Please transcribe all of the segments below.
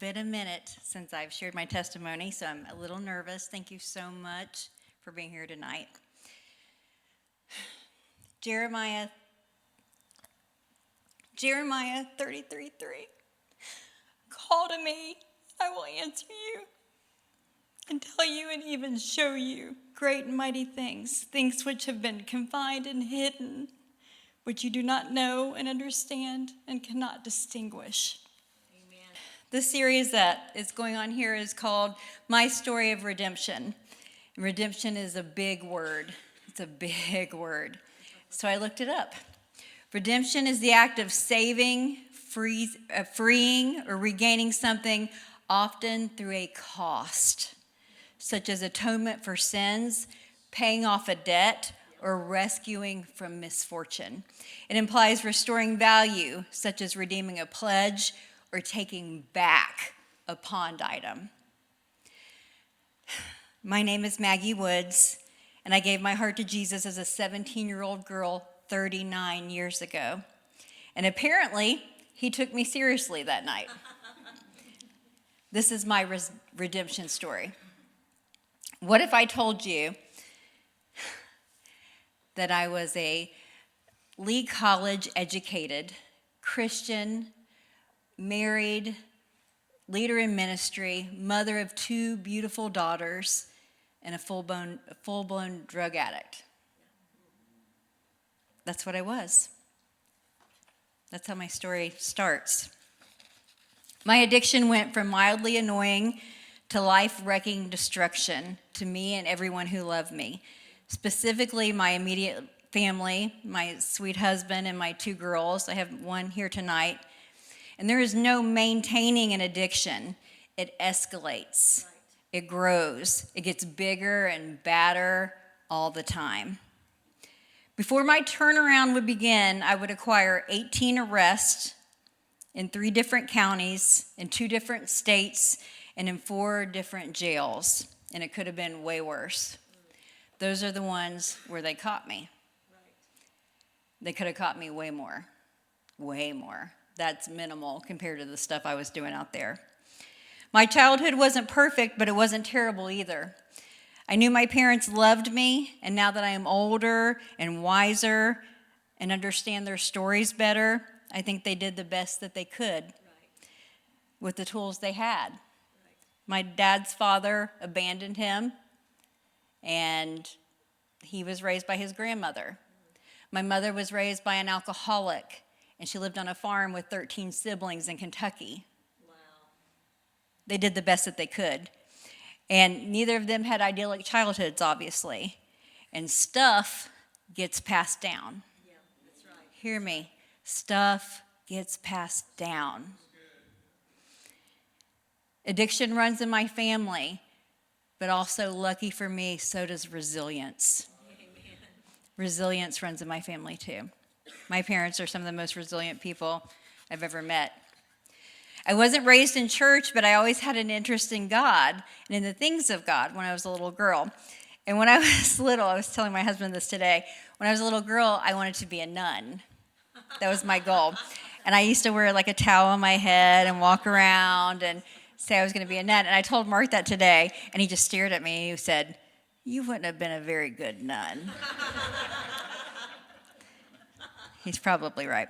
been a minute since I've shared my testimony, so I'm a little nervous. Thank you so much for being here tonight. Jeremiah 33:3. Call to me, I will answer you and tell you and even show you great and mighty things, things which have been confined and hidden, which you do not know and understand and cannot distinguish. Amen. The series that is going on here is called My Story of Redemption. Redemption is a big word. It's a big word. So I looked it up. Redemption is the act of saving, freeing, or regaining something, often through a cost, such as atonement for sins, paying off a debt, or rescuing from misfortune. It implies restoring value, such as redeeming a pledge or taking back a pawned item. My name is Maggie Woods, and I gave my heart to Jesus as a 17-year-old girl 39 years ago. And apparently, he took me seriously that night. This is my redemption story. What if I told you that I was a Lee College educated, Christian, married, leader in ministry, mother of 2 beautiful daughters, and a full-blown drug addict? That's what I was. That's how my story starts. My addiction went from mildly annoying to life-wrecking destruction to me and everyone who loved me. Specifically, my immediate family, my sweet husband, and my 2 girls. I have one here tonight. And there is no maintaining an addiction. It escalates. Right. It grows. It gets bigger and badder all the time. Before my turnaround would begin, I would acquire 18 arrests in 3 different counties, in 2 different states, and in 4 different jails. And it could have been way worse. Those are the ones where they caught me. Right. They could have caught me way more. Way more. That's minimal compared to the stuff I was doing out there. My childhood wasn't perfect, but it wasn't terrible either. I knew my parents loved me, and now that I am older and wiser and understand their stories better, I think they did the best that they could with the tools they had. Right. My dad's father abandoned him, and he was raised by his grandmother. My mother was raised by an alcoholic, and she lived on a farm with 13 siblings in Kentucky. Wow. They did the best that they could. And neither of them had idyllic childhoods, obviously. And stuff gets passed down. Yeah, that's right. Hear me. Stuff gets passed down. Addiction runs in my family, but also, lucky for me, so does resilience. Amen. Resilience runs in my family, too. My parents are some of the most resilient people I've ever met. I wasn't raised in church, but I always had an interest in God and in the things of God when I was a little girl. And when I was little, I was telling my husband this today, when I was a little girl, I wanted to be a nun. That was my goal. And I used to wear like a towel on my head and walk around and say I was going to be a nun. And I told Mark that today, and he just stared at me and he said, "You wouldn't have been a very good nun." He's probably right.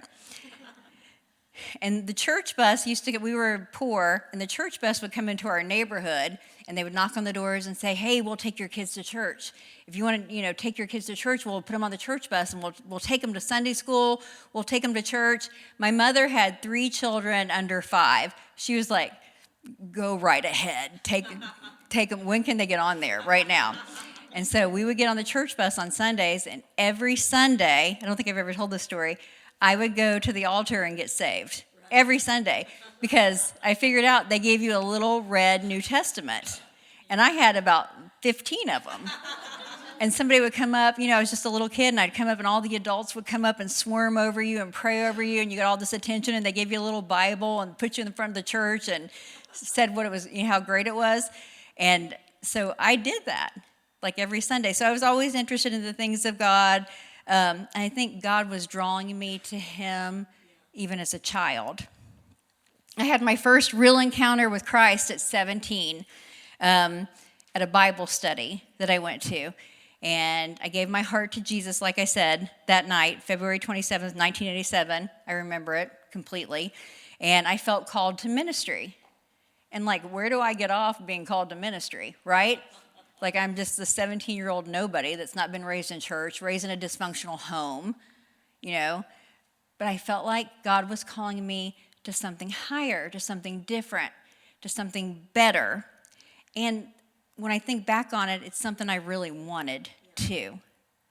And the church bus we were poor, and the church bus would come into our neighborhood, and they would knock on the doors and say, "Hey, we'll take your kids to church. If you want to, take your kids to church, we'll put them on the church bus, and we'll take them to Sunday school. We'll take them to church." My mother had 3 children under 5. She was like, "Go right ahead. Take them. When can they get on there? Right now." And so we would get on the church bus on Sundays, and every Sunday, I don't think I've ever told this story, I would go to the altar and get saved every Sunday because I figured out they gave you a little red New Testament. And I had about 15 of them. And somebody would come up, I was just a little kid, and I'd come up, and all the adults would come up and swarm over you and pray over you, and you got all this attention, and they gave you a little Bible and put you in the front of the church and said what it was, how great it was. And so I did that, like every Sunday. So I was always interested in the things of God. I think God was drawing me to him even as a child. I had my first real encounter with Christ at 17 at a Bible study that I went to. And I gave my heart to Jesus, like I said, that night, February 27th, 1987. I remember it completely. And I felt called to ministry. And like, where do I get off being called to ministry, right? Like, I'm just the 17-year-old nobody that's not been raised in church, raised in a dysfunctional home, you know. But I felt like God was calling me to something higher, to something different, to something better. And when I think back on it, it's something I really wanted to,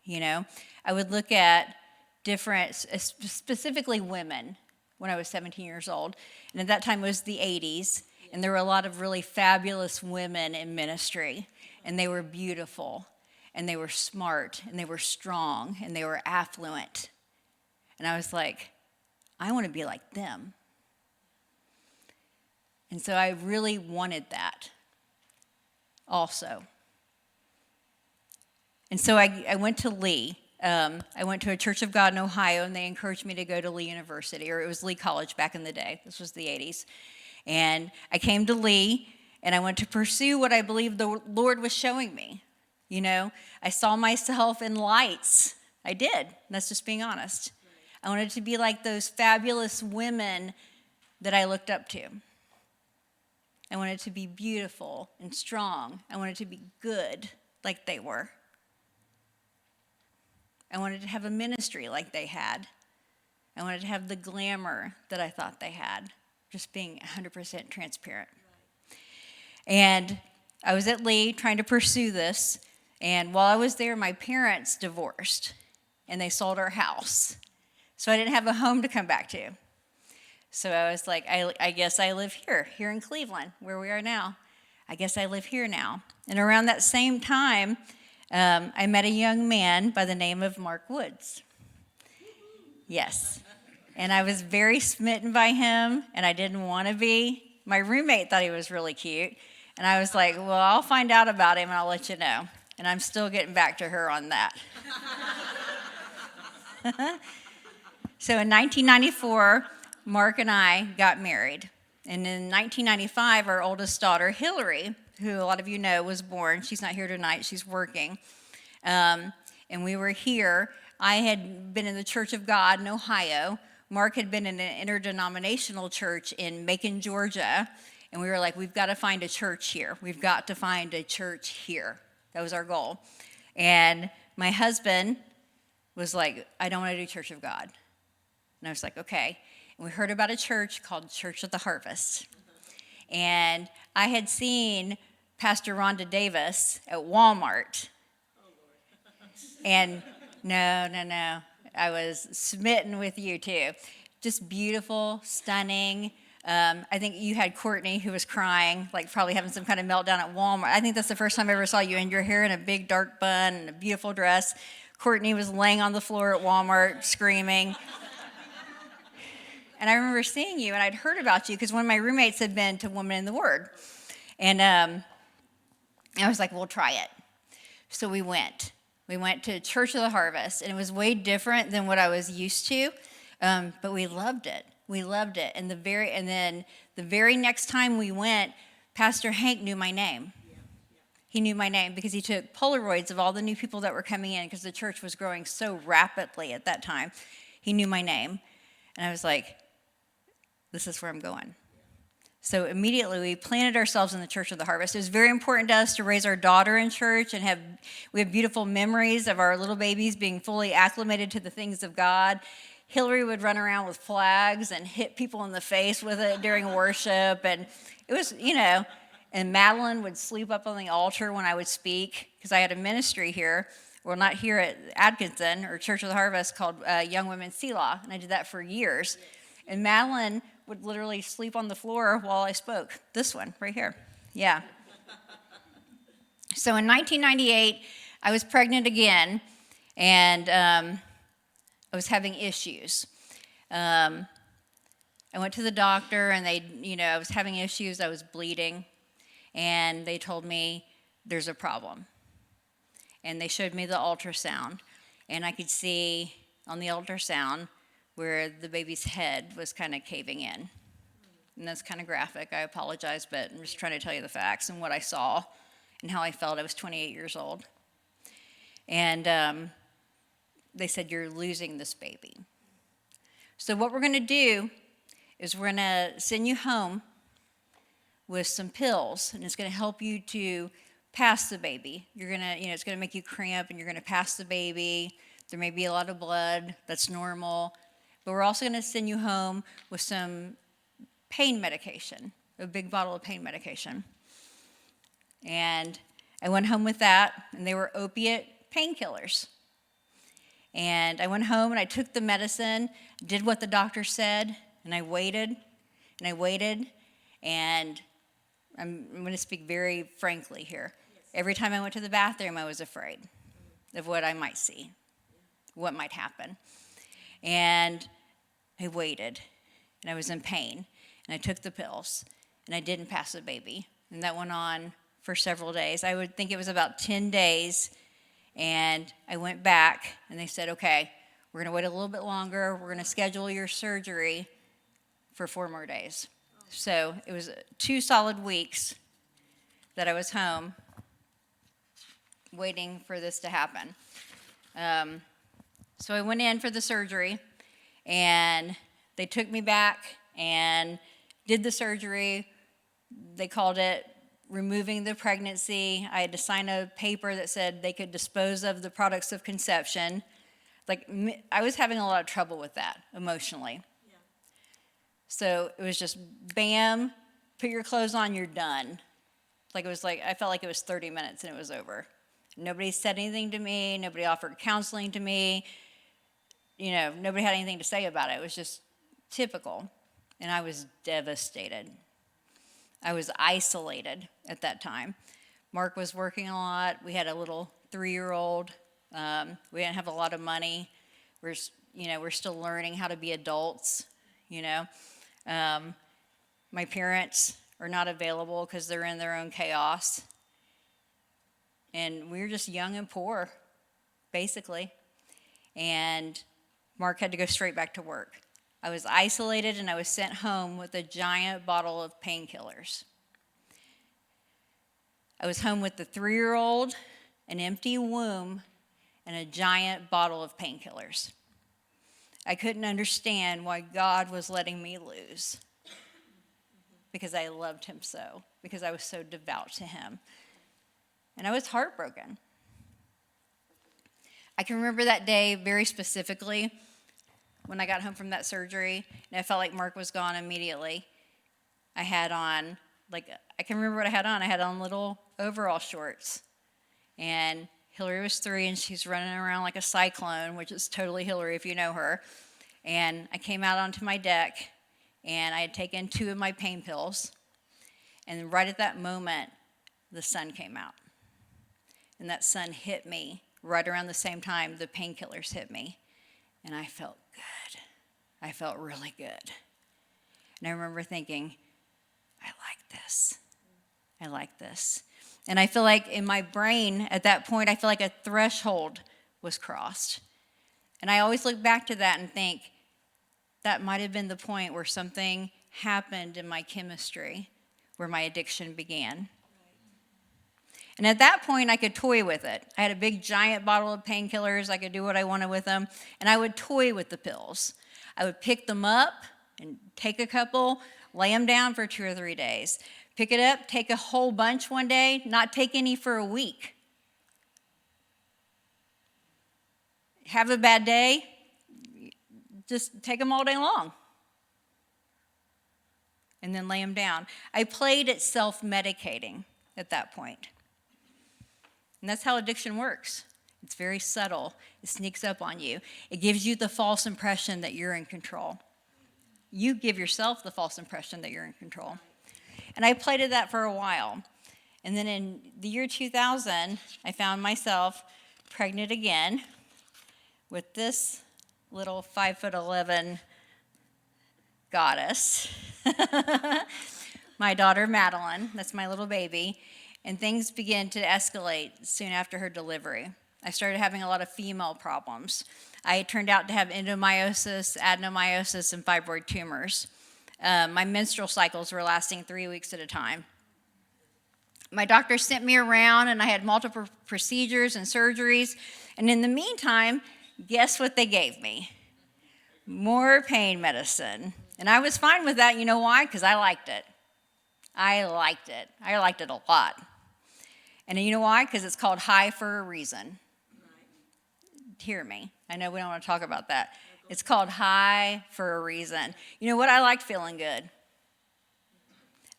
you know. I would look at different, specifically women, when I was 17 years old. And at that time it was the 80s, and there were a lot of really fabulous women in ministry. And they were beautiful, and they were smart, and they were strong, and they were affluent. And I was like, I want to be like them. And so I really wanted that also. And so I went to Lee. I went to a Church of God in Ohio, and they encouraged me to go to Lee University, or it was Lee College back in the day. This was the 80s. And I came to Lee, and I went to pursue what I believed the Lord was showing me. You know, I saw myself in lights. I did. That's just being honest. I wanted to be like those fabulous women that I looked up to. I wanted to be beautiful and strong. I wanted to be good like they were. I wanted to have a ministry like they had. I wanted to have the glamour that I thought they had, just being 100% transparent. And I was at Lee trying to pursue this, and while I was there, my parents divorced, and they sold our house. So I didn't have a home to come back to. So I was like, I guess I live here in Cleveland, where we are now. I guess I live here now. And around that same time, I met a young man by the name of Mark Woods. Yes. And I was very smitten by him, and I didn't want to be. My roommate thought he was really cute. And I was like, well, I'll find out about him, and I'll let you know. And I'm still getting back to her on that. So in 1994, Mark and I got married. And in 1995, our oldest daughter, Hillary, who a lot of you know was born. She's not here tonight. She's working. And we were here. I had been in the Church of God in Ohio. Mark had been in an interdenominational church in Macon, Georgia. And we were like, we've got to find a church here. We've got to find a church here. That was our goal. And my husband was like, I don't want to do Church of God. And I was like, okay. And we heard about a church called Church of the Harvest. And I had seen Pastor Rhonda Davis at Walmart. And no. I was smitten with you too. Just beautiful, stunning. I think you had Courtney who was crying, like probably having some kind of meltdown at Walmart. I think that's the first time I ever saw you, and your hair in a big dark bun and a beautiful dress. Courtney was laying on the floor at Walmart screaming. And I remember seeing you, and I'd heard about you because one of my roommates had been to Woman in the Word. And I was like, we'll try it. So we went. We went to Church of the Harvest, and it was way different than what I was used to, but we loved it. We loved it. And then the very next time we went, Pastor Hank knew my name. He knew my name because he took Polaroids of all the new people that were coming in because the church was growing so rapidly at that time. He knew my name. And I was like, this is where I'm going. So immediately we planted ourselves in the Church of the Harvest. It was very important to us to raise our daughter in church and we have beautiful memories of our little babies being fully acclimated to the things of God. Hillary would run around with flags and hit people in the face with it during worship. And it was, and Madeline would sleep up on the altar when I would speak because I had a ministry here. Well, not here at Atkinson or Church of the Harvest called Young Women Selah. And I did that for years. And Madeline would literally sleep on the floor while I spoke. This one right here. Yeah. So in 1998, I was pregnant again, and I was having issues. I went to the doctor, and I was having issues. I was bleeding, and they told me there's a problem. And they showed me the ultrasound, and I could see on the ultrasound where the baby's head was kind of caving in. And that's kind of graphic. I apologize, but I'm just trying to tell you the facts and what I saw and how I felt. I was 28 years old. And they said, you're losing this baby. So what we're going to do is we're going to send you home with some pills, and it's going to help you to pass the baby. You're going to, it's going to make you cramp, and you're going to pass the baby. There may be a lot of blood. That's normal. But we're also going to send you home with some pain medication, a big bottle of pain medication. And I went home with that, and they were opiate painkillers. And I went home, and I took the medicine, did what the doctor said, and I waited, and I waited, and I'm going to speak very frankly here. Yes. Every time I went to the bathroom, I was afraid of what I might see, what might happen. And I waited, and I was in pain, and I took the pills, and I didn't pass the baby. And that went on for several days. I would think it was about 10 days, and I went back, and they said, okay, we're going to wait a little bit longer. We're going to schedule your surgery for 4 more days. So it was 2 solid weeks that I was home waiting for this to happen. So I went in for the surgery, and they took me back and did the surgery. They called it removing the pregnancy. I had to sign a paper that said they could dispose of the products of conception. Like, I was having a lot of trouble with that emotionally. Yeah. So it was just, bam, put your clothes on, you're done. I felt like it was 30 minutes and it was over. Nobody said anything to me. Nobody offered counseling to me. Nobody had anything to say about it. It was just typical. And I was devastated. I was isolated at that time. Mark was working a lot. We had a little 3-year-old. We didn't have a lot of money. We're still learning how to be adults, My parents are not available because they're in their own chaos. And we were just young and poor, basically. And Mark had to go straight back to work. I was isolated, and I was sent home with a giant bottle of painkillers. I was home with the 3-year-old, an empty womb, and a giant bottle of painkillers. I couldn't understand why God was letting me lose, because I loved him so, because I was so devout to him. And I was heartbroken. I can remember that day very specifically when I got home from that surgery, and I felt like Mark was gone immediately. I had on, I can remember what I had on. I had on little overall shorts. And Hillary was 3, and she's running around like a cyclone, which is totally Hillary if you know her. And I came out onto my deck, and I had taken 2 of my pain pills. And right at that moment, the sun came out. And that sun hit me right around the same time the painkillers hit me. And I felt good. I felt really good. And I remember thinking, I like this. I like this. And I feel like in my brain at that point, I feel like a threshold was crossed. And I always look back to that and think, that might have been the point where something happened in my chemistry, where my addiction began. And at that point, I could toy with it. I had a big, giant bottle of painkillers. I could do what I wanted with them. And I would toy with the pills. I would pick them up and take a couple, lay them down for 2 or 3 days. Pick it up, take a whole bunch one day, not take any for a week. Have a bad day, just take them all day long. And then lay them down. I played at self-medicating at that point. And that's how addiction works. It's very subtle. It sneaks up on you. It gives you the false impression that you're in control. You give yourself the false impression that you're in control. And I played at that for a while. And then in the year 2000, I found myself pregnant again with this little 5'11" goddess. My daughter, Madeline, that's my little baby. And things began to escalate soon after her delivery. I started having a lot of female problems. I turned out to have endomyosis, adenomyosis, and fibroid tumors. My menstrual cycles were lasting 3 weeks at a time. My doctor sent me around, and I had multiple procedures and surgeries. And in the meantime, guess what they gave me? More pain medicine. And I was fine with that. You know why? Because I liked it. I liked it a lot. And you know why? Because it's called high for a reason. Hear me. I know we don't want to talk about that. It's called high for a reason. You know what? I liked feeling good.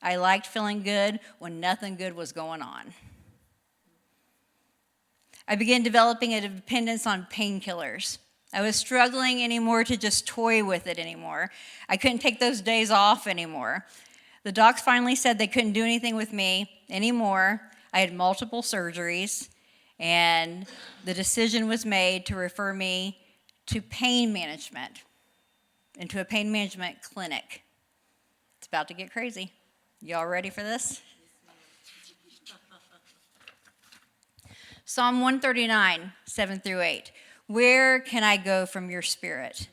I liked feeling good when nothing good was going on. I began developing a dependence on painkillers. I was struggling anymore to just toy with it anymore. I couldn't take those days off anymore. The docs finally said they couldn't do anything with me anymore. I had multiple surgeries, and the decision was made to refer me to pain management, into a pain management clinic. It's about to get crazy. Y'all ready for this? Psalm 139, 7 through 8. Where can I go from your spirit?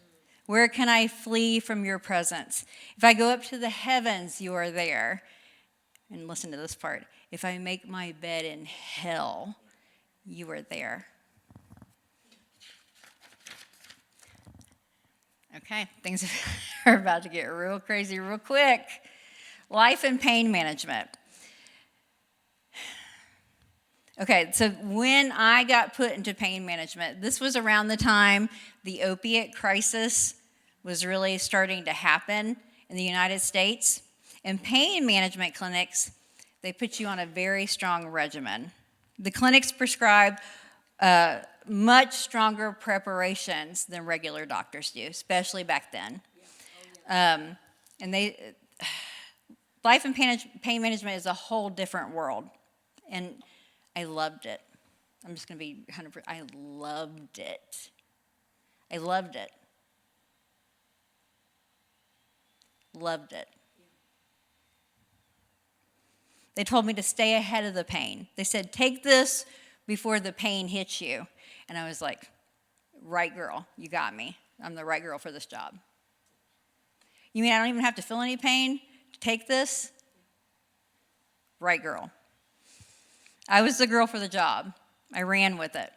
Where can I flee from your presence? If I go up to the heavens, you are there. And listen to this part. If I make my bed in hell, you are there. Okay, things are about to get real crazy real quick. Life and pain management. Okay, so when I got put into pain management, this was around the time the opiate crisis was really starting to happen in the United States. In pain management clinics, they put you on a very strong regimen. The clinics prescribe much stronger preparations than regular doctors do, especially back then. Life and pain management is a whole different world, and I loved it. I'm just going to be 100%. I loved it. Loved it. They told me to stay ahead of the pain. They said, take this before the pain hits you. And I was like, right girl, you got me. I'm the right girl for this job. You mean I don't even have to feel any pain to take this? Right girl. I was the girl for the job. I ran with it.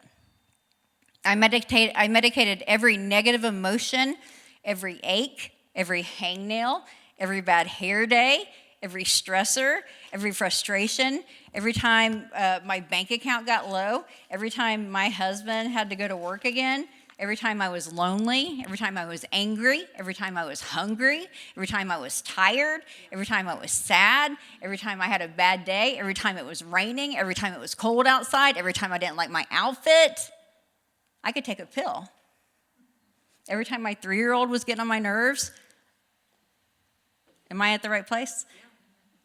I medicated every negative emotion, every ache, every hangnail, every bad hair day, every stressor, every frustration, every time my bank account got low, every time my husband had to go to work again, every time I was lonely, every time I was angry, every time I was hungry, every time I was tired, every time I was sad, every time I had a bad day, every time it was raining, every time it was cold outside, every time I didn't like my outfit, I could take a pill. Every time my 3-year-old was getting on my nerves, am I at the right place?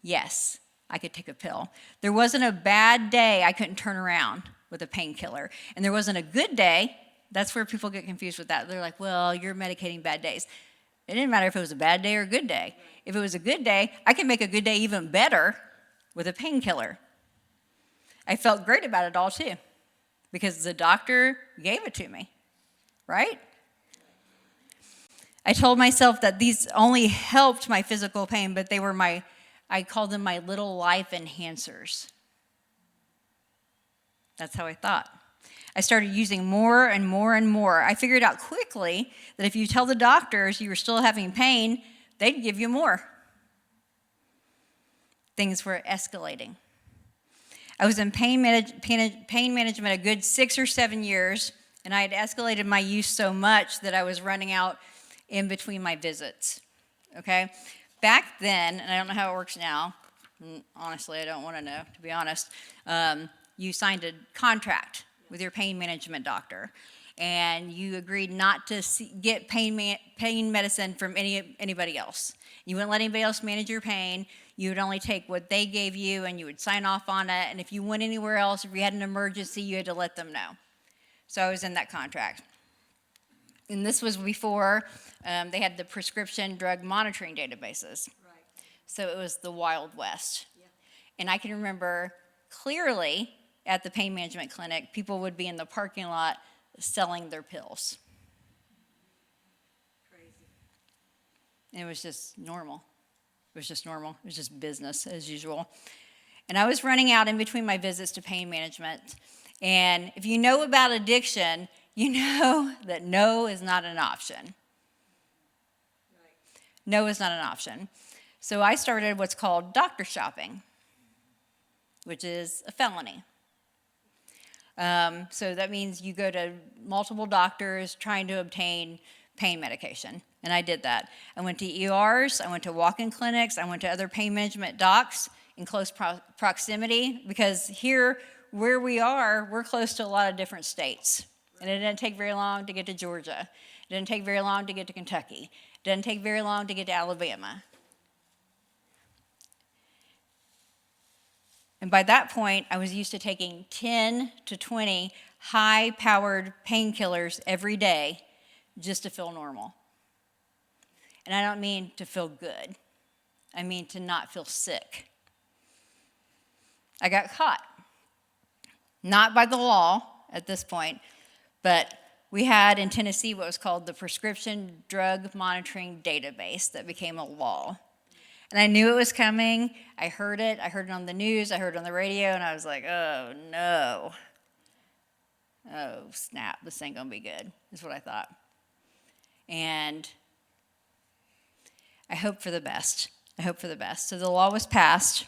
Yes, I could take a pill. There wasn't a bad day I couldn't turn around with a painkiller. And there wasn't a good day. That's where people get confused with that. They're like, well, you're medicating bad days. It didn't matter if it was a bad day or a good day. If it was a good day, I can make a good day even better with a painkiller. I felt great about it all too, because the doctor gave it to me, right? I told myself that these only helped my physical pain, but they were I called them my little life enhancers. That's how I thought. I started using more and more and more. I figured out quickly that if you tell the doctors you were still having pain, they'd give you more. Things were escalating. I was in pain management a good 6 or 7 years, and I had escalated my use so much that I was running out in between my visits, okay? Back then, and I don't know how it works now, honestly, I don't want to know, to be honest, you signed a contract with your pain management doctor, and you agreed not to get pain medicine from anybody else. You wouldn't let anybody else manage your pain. You would only take what they gave you, and you would sign off on it, and if you went anywhere else, if you had an emergency, you had to let them know. So I was in that contract. And this was before they had the prescription drug monitoring databases. Right. So it was the Wild West. Yeah. And I can remember clearly at the pain management clinic, people would be in the parking lot selling their pills. Crazy. And it was just normal. was just normal. It was just business as usual. And I was running out in between my visits to pain management. And if you know about addiction, you know that no is not an option. No is not an option. So I started what's called doctor shopping, which is a felony. So that means you go to multiple doctors trying to obtain pain medication. And I did that. I went to ERs, I went to walk-in clinics, I went to other pain management docs in close proximity, because here, where we are, we're close to a lot of different states. And it didn't take very long to get to Georgia. It didn't take very long to get to Kentucky. It didn't take very long to get to Alabama. And by that point, I was used to taking 10 to 20 high-powered painkillers every day just to feel normal. And I don't mean to feel good. I mean to not feel sick. I got caught. Not by the law at this point, but we had in Tennessee what was called the Prescription Drug Monitoring Database that became a law. And I knew it was coming. I heard it. I heard it on the news. I heard it on the radio, and I was like, oh, no. Oh, snap. This ain't going to be good, is what I thought. And I hope for the best. I hope for the best. So the law was passed.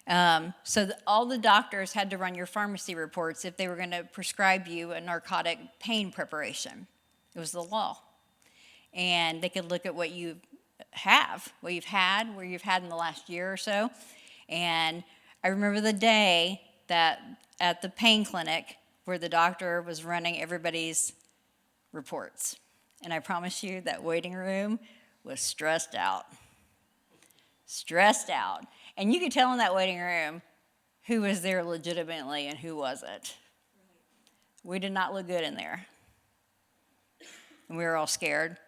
All the doctors had to run your pharmacy reports if they were going to prescribe you a narcotic pain preparation. It was the law. And they could look at what you have, what you've had, where you've had in the last year or so. And I remember the day that at the pain clinic where the doctor was running everybody's reports. And I promise you that waiting room was stressed out. Stressed out. And you could tell in that waiting room who was there legitimately and who wasn't. We did not look good in there. And we were all scared.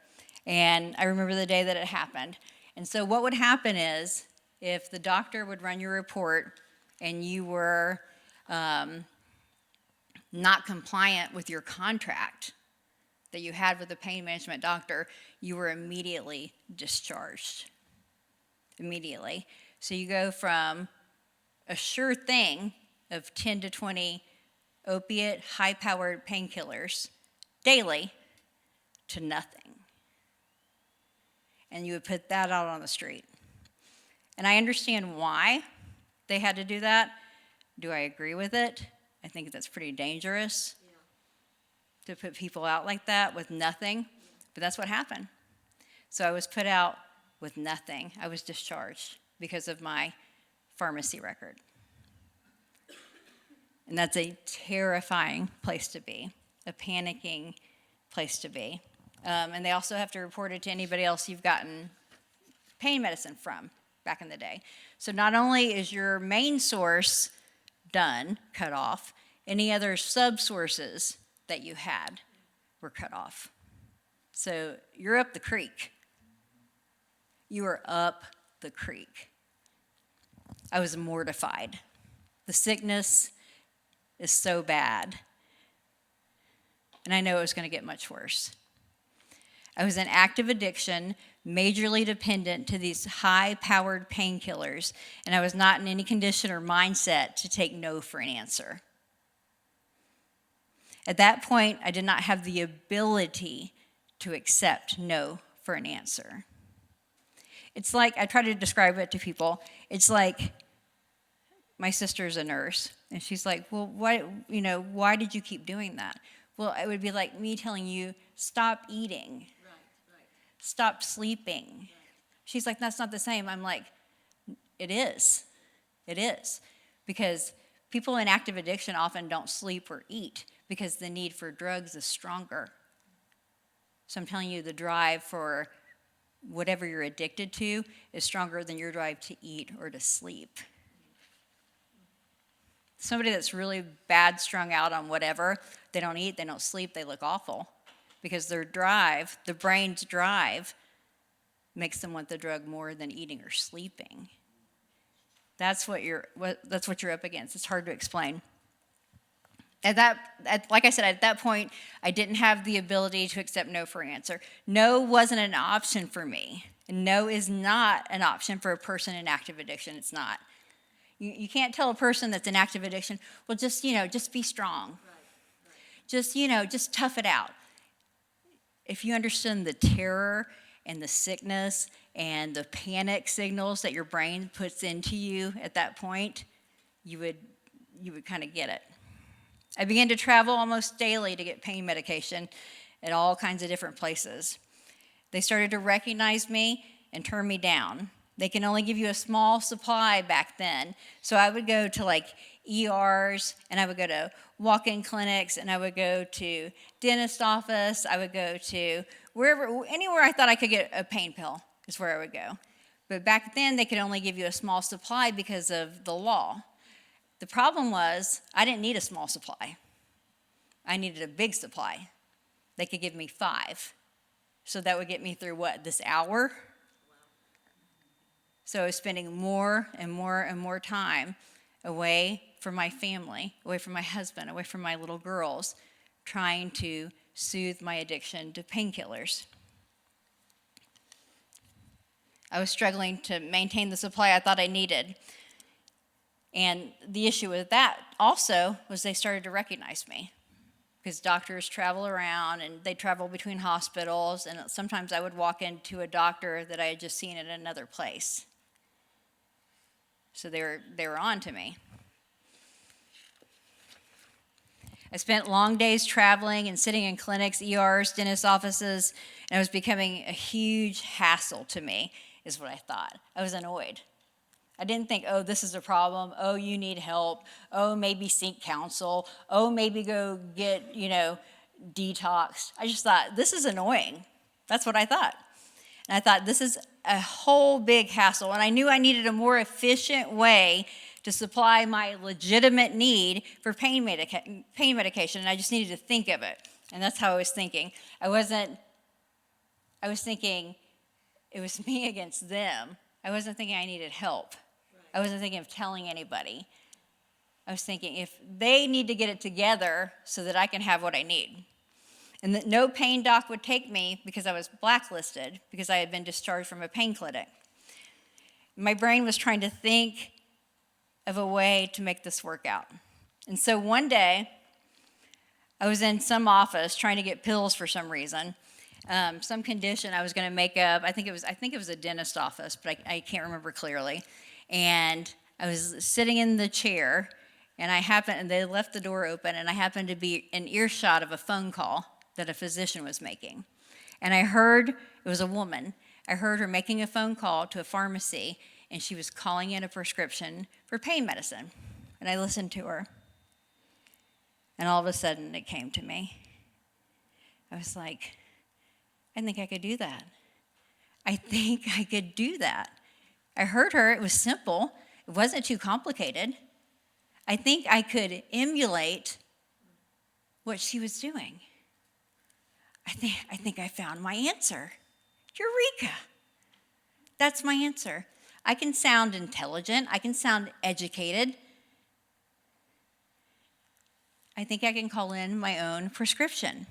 And I remember the day that it happened. And so what would happen is if the doctor would run your report and you were not compliant with your contract that you had with the pain management doctor, you were immediately discharged. Immediately. So you go from a sure thing of 10 to 20 opiate, high-powered painkillers daily to nothing. And you would put that out on the street. And I understand why they had to do that. Do I agree with it? I think that's pretty dangerous to put people out like that with nothing. But that's what happened. So I was put out with nothing. I was discharged because of my pharmacy record. And that's a terrifying place to be, a panicking place to be. And they also have to report it to anybody else you've gotten pain medicine from back in the day. So not only is your main source done, cut off, any other sub-sources that you had were cut off. So you're up the creek. You are up the creek. I was mortified. The sickness is so bad. And I know it was going to get much worse. I was in active addiction, majorly dependent to these high-powered painkillers, and I was not in any condition or mindset to take no for an answer. At that point, I did not have the ability to accept no for an answer. It's like, I try to describe it to people, it's like my sister's a nurse, and she's like, well, why did you keep doing that? Well, it would be like me telling you, stop eating, stop sleeping. Right. She's like, that's not the same. I'm like, it is. It is. Because people in active addiction often don't sleep or eat because the need for drugs is stronger. So I'm telling you, the drive for whatever you're addicted to is stronger than your drive to eat or to sleep. Somebody that's really bad strung out on whatever, they don't eat, they don't sleep, they look awful. Because their drive, the brain's drive, makes them want the drug more than eating or sleeping. That's what you're up against. It's hard to explain. Like I said, at that point, I didn't have the ability to accept no for an answer. No wasn't an option for me. And no is not an option for a person in active addiction. It's not. You can't tell a person that's in active addiction, well, just be strong. Just tough it out. If you understand the terror and the sickness and the panic signals that your brain puts into you at that point, you would kind of get it. I began to travel almost daily to get pain medication at all kinds of different places. They started to recognize me and turn me down. They can only give you a small supply back then. So I would go to like ERs, and I would go to walk-in clinics, and I would go to dentist office. I would go to anywhere I thought I could get a pain pill is where I would go. But back then, they could only give you a small supply because of the law. The problem was I didn't need a small supply. I needed a big supply. They could give me 5. So that would get me through this hour? So I was spending more and more and more time away from my family, away from my husband, away from my little girls, trying to soothe my addiction to painkillers. I was struggling to maintain the supply I thought I needed. And the issue with that also was they started to recognize me, because doctors travel around and they travel between hospitals, and sometimes I would walk into a doctor that I had just seen at another place. So they were on to me. I spent long days traveling and sitting in clinics, ERs, dentist offices, and it was becoming a huge hassle to me, is what I thought. I was annoyed. I didn't think, oh, this is a problem. Oh, you need help. Oh, maybe seek counsel. Oh, maybe go get, detoxed. I just thought, this is annoying. That's what I thought. And I thought, this is a whole big hassle. And I knew I needed a more efficient way to supply my legitimate need for pain medication. And I just needed to think of it. And that's how I was thinking. I was thinking it was me against them. I wasn't thinking I needed help. I wasn't thinking of telling anybody. I was thinking if they need to get it together so that I can have what I need. And that no pain doc would take me because I was blacklisted, because I had been discharged from a pain clinic. My brain was trying to think of a way to make this work out. And so one day, I was in some office trying to get pills for some reason, some condition I was going to make up. I think it was a dentist office, but I can't remember clearly. And I was sitting in the chair, and they left the door open, and I happened to be in earshot of a phone call that a physician was making. And I heard, it was a woman, I heard her making a phone call to a pharmacy, and she was calling in a prescription for pain medicine. And I listened to her. And all of a sudden, it came to me. I was like, I think I could do that. I think I could do that. I heard her. It was simple. It wasn't too complicated. I think I could emulate what she was doing. I think I found my answer. Eureka! That's my answer. I can sound intelligent. I can sound educated. I think I can call in my own prescription.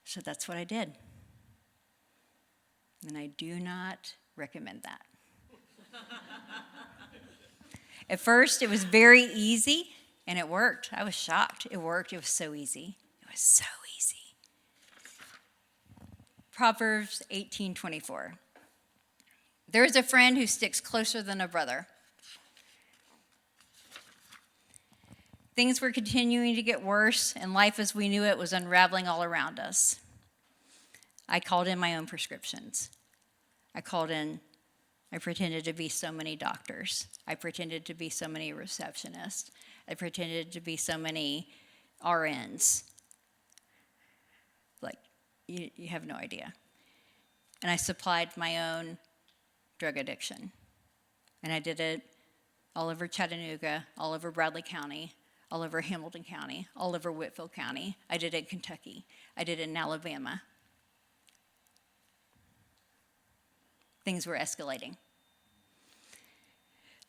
So that's what I did. And I do not recommend that. At first, it was very easy, and it worked. I was shocked. It worked. It was so easy. It was so easy. Proverbs 18:24. There is a friend who sticks closer than a brother. Things were continuing to get worse, and life as we knew it was unraveling all around us. I called in my own prescriptions. I pretended to be so many doctors. I pretended to be so many receptionists. I pretended to be so many RNs. Like, you have no idea. And I supplied my own drug addiction. And I did it all over Chattanooga, all over Bradley County, all over Hamilton County, all over Whitfield County. I did it in Kentucky. I did it in Alabama. Things were escalating.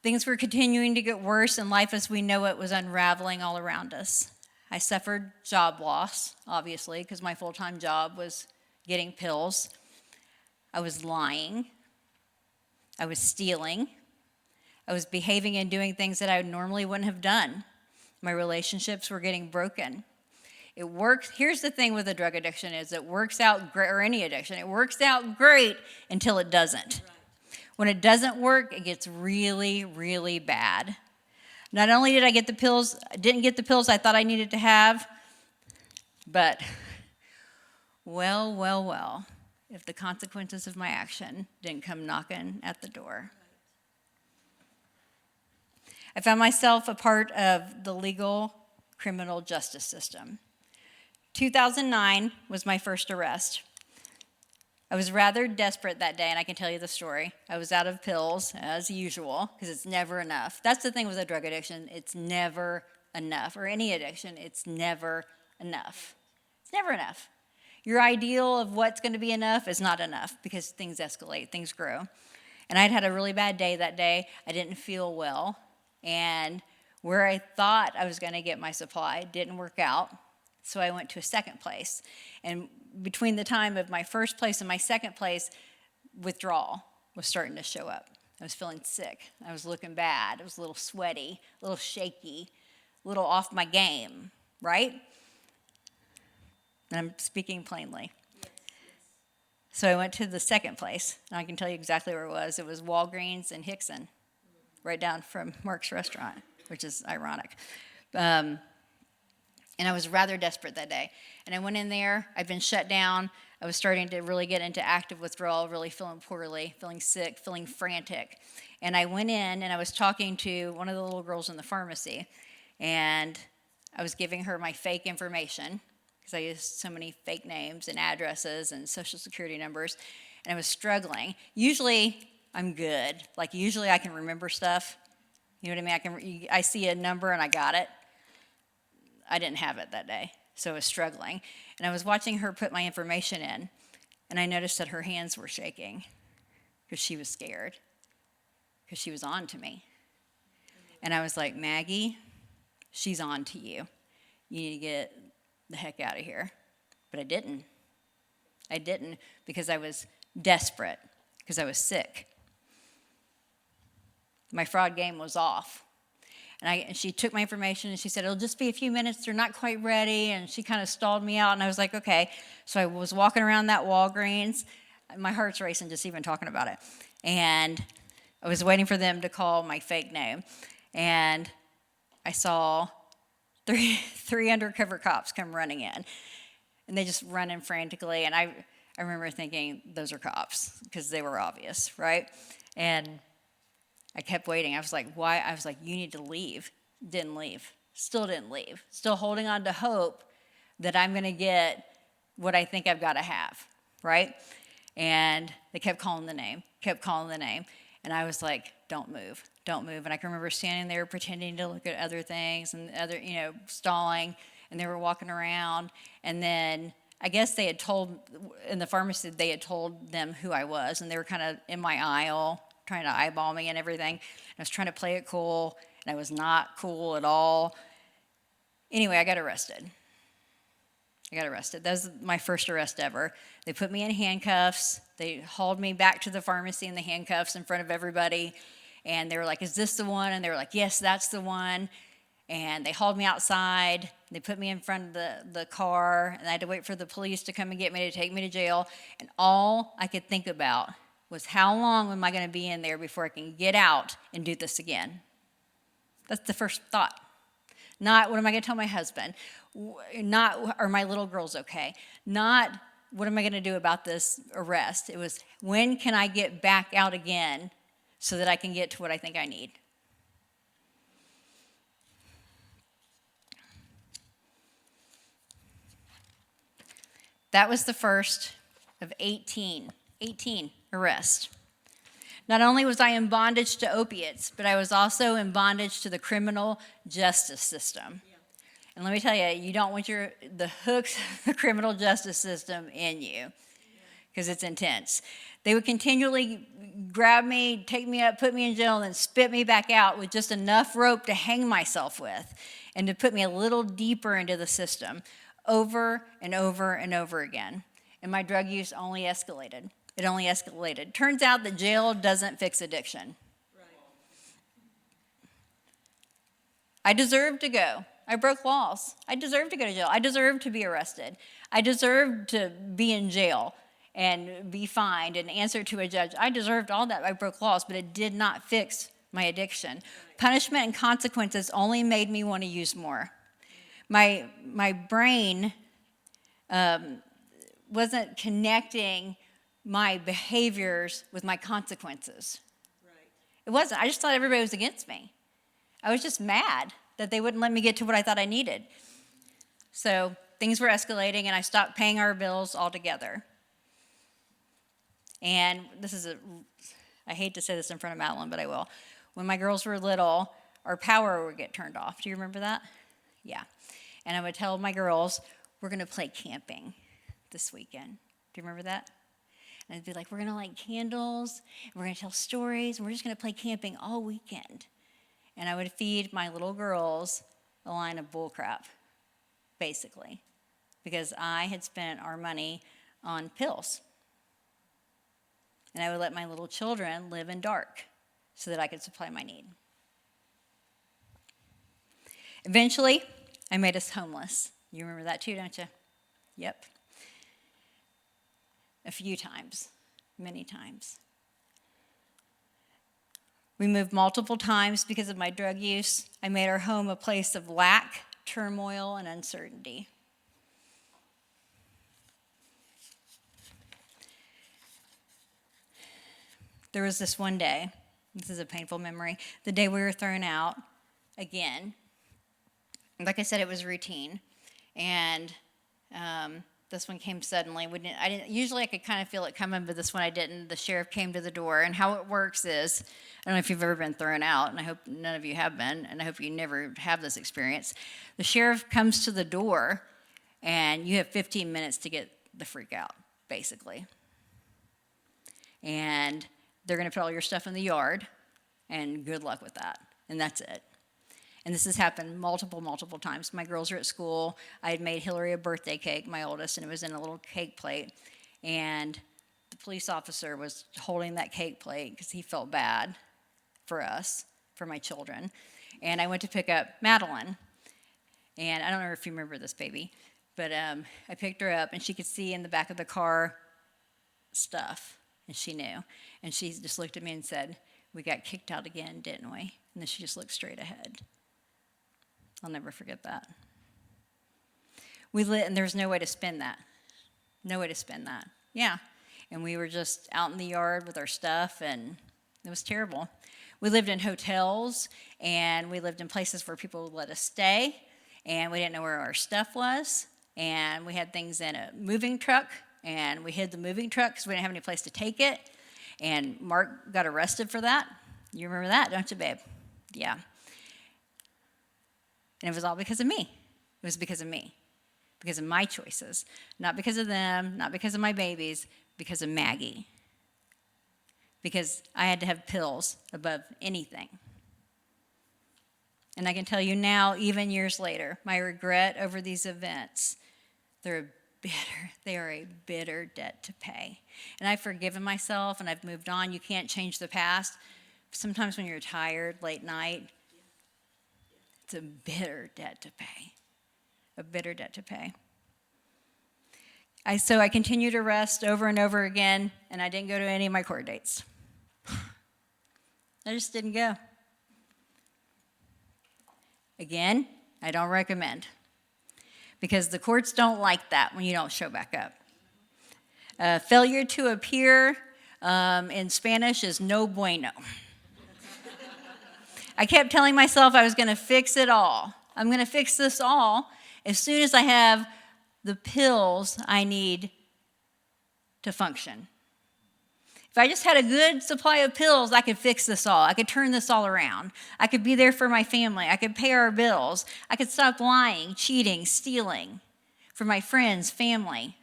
Things were continuing to get worse, and life as we know it was unraveling all around us. I suffered job loss, obviously, because my full-time job was getting pills. I was lying. I was stealing. I was behaving and doing things that I normally wouldn't have done. My relationships were getting broken. It works. Here's the thing with a drug addiction is it works out great, or any addiction, it works out great until it doesn't. When it doesn't work, it gets really, really bad. Not only did I get the pills, didn't get the pills I thought I needed to have, but well, if the consequences of my action didn't come knocking at the door. I found myself a part of the legal criminal justice system. 2009 was my first arrest. I was rather desperate that day, and I can tell you the story. I was out of pills, as usual, because it's never enough. That's the thing with a drug addiction. It's never enough. Or any addiction, it's never enough. It's never enough. Your ideal of what's going to be enough is not enough because things escalate, things grow. And I'd had a really bad day that day. I didn't feel well. And where I thought I was going to get my supply didn't work out. So I went to a second place. And between the time of my first place and my second place, withdrawal was starting to show up. I was feeling sick. I was looking bad. I was a little sweaty, a little shaky, a little off my game, right? And I'm speaking plainly. Yes. So I went to the second place, and I can tell you exactly where it was. It was Walgreens in Hickson, right down from Mark's restaurant, which is ironic. And I was rather desperate that day. And I went in there. I'd been shut down. I was starting to really get into active withdrawal, really feeling poorly, feeling sick, feeling frantic. And I went in, and I was talking to one of the little girls in the pharmacy. And I was giving her my fake information, because I used so many fake names and addresses and social security numbers. And I was struggling. Usually, I'm good. Like, usually I can remember stuff. You know what I mean? I see a number, and I got it. I didn't have it that day, so I was struggling. And I was watching her put my information in, and I noticed that her hands were shaking because she was scared, because she was on to me. And I was like, Maggie, she's on to you. You need to get the heck out of here. But I didn't. I didn't because I was desperate, because I was sick. My fraud game was off. And she took my information, and she said, it'll just be a few minutes. They're not quite ready. And she kind of stalled me out, and I was like, okay. So I was walking around that Walgreens. My heart's racing just even talking about it. And I was waiting for them to call my fake name. And I saw three undercover cops come running in. And they just running frantically. And I remember thinking, those are cops, because they were obvious, right? And I kept waiting. I was like, why? I was like, you need to leave. Didn't leave. Still didn't leave. Still holding on to hope that I'm going to get what I think I've got to have, right? And they kept calling the name. And I was like, don't move. And I can remember standing there pretending to look at other things and stalling. And they were walking around. And then I guess they had told, in the pharmacy, they had told them who I was. And they were kind of in my aisle, trying to eyeball me and everything. And I was trying to play it cool, and I was not cool at all. Anyway, I got arrested. That was my first arrest ever. They put me in handcuffs. They hauled me back to the pharmacy in the handcuffs in front of everybody. And they were like, is this the one? And they were like, yes, that's the one. And they hauled me outside. They put me in front of the car, and I had to wait for the police to come and get me to take me to jail. And all I could think about was how long am I going to be in there before I can get out and do this again? That's the first thought. Not, what am I going to tell my husband? Not, are my little girls okay? Not, what am I going to do about this arrest? It was, when can I get back out again so that I can get to what I think I need? That was the first of 18 arrests. Not only was I in bondage to opiates, but I was also in bondage to the criminal justice system. Yeah. And let me tell you, you don't want the hooks of the criminal justice system in you, because it's intense. They would continually grab me, take me up, put me in jail, and then spit me back out with just enough rope to hang myself with and to put me a little deeper into the system over and over and over again. And my drug use only escalated. It only escalated. Turns out that jail doesn't fix addiction. I deserved to go. I broke laws. I deserved to go to jail. I deserved to be arrested. I deserved to be in jail and be fined and answer to a judge. I deserved all that. I broke laws, but it did not fix my addiction. Punishment and consequences only made me want to use more. My brain wasn't connecting my behaviors with my consequences. It wasn't. I just thought everybody was against me. I was just mad that they wouldn't let me get to what I thought I needed. So things were escalating, and I stopped paying our bills altogether. And I hate to say this in front of Madeline, but I will. When my girls were little, our power would get turned off. Do you remember that? Yeah. And I would tell my girls, we're going to play camping this weekend. Do you remember that? And I'd be like, we're going to light candles, and we're going to tell stories, and we're just going to play camping all weekend. And I would feed my little girls a line of bullcrap, basically, because I had spent our money on pills. And I would let my little children live in dark so that I could supply my need. Eventually, I made us homeless. You remember that too, don't you? Yep. A few times, many times. We moved multiple times because of my drug use. I made our home a place of lack, turmoil, and uncertainty. There was this one day, this is a painful memory, the day we were thrown out again. Like I said, it was routine. And this one came suddenly. Usually I could kind of feel it coming, but this one I didn't. The sheriff came to the door, and how it works is, I don't know if you've ever been thrown out, and I hope none of you have been, and I hope you never have this experience. The sheriff comes to the door, and you have 15 minutes to get the freak out, basically. And they're going to put all your stuff in the yard, and good luck with that, and that's it. And this has happened multiple times. My girls are at school. I had made Hillary a birthday cake, my oldest, and it was in a little cake plate. And the police officer was holding that cake plate because he felt bad for us, for my children. And I went to pick up Madeline. And I don't know if you remember this baby, but I picked her up, and she could see in the back of the car stuff, and she knew. And she just looked at me and said, "We got kicked out again, didn't we?" And then she just looked straight ahead. I'll never forget that. And there was no way to spin that. No way to spin that. Yeah. And we were just out in the yard with our stuff, and it was terrible. We lived in hotels, and we lived in places where people would let us stay, and we didn't know where our stuff was. And we had things in a moving truck, and we hid the moving truck because we didn't have any place to take it. And Mark got arrested for that. You remember that, don't you, babe? Yeah. And it was all because of me. It was because of me, because of my choices. Not because of them, not because of my babies, because of Maggie. Because I had to have pills above anything. And I can tell you now, even years later, my regret over these events, they are a bitter debt to pay. And I've forgiven myself, and I've moved on. You can't change the past. Sometimes when you're tired, late night, it's a bitter debt to pay. A bitter debt to pay. So I continued to rest over and over again, and I didn't go to any of my court dates. I just didn't go. Again, I don't recommend, because the courts don't like that when you don't show back up. Failure to appear in Spanish is no bueno. I kept telling myself I was going to fix it all. I'm going to fix this all as soon as I have the pills I need to function. If I just had a good supply of pills, I could fix this all. I could turn this all around. I could be there for my family. I could pay our bills. I could stop lying, cheating, stealing for my friends, family.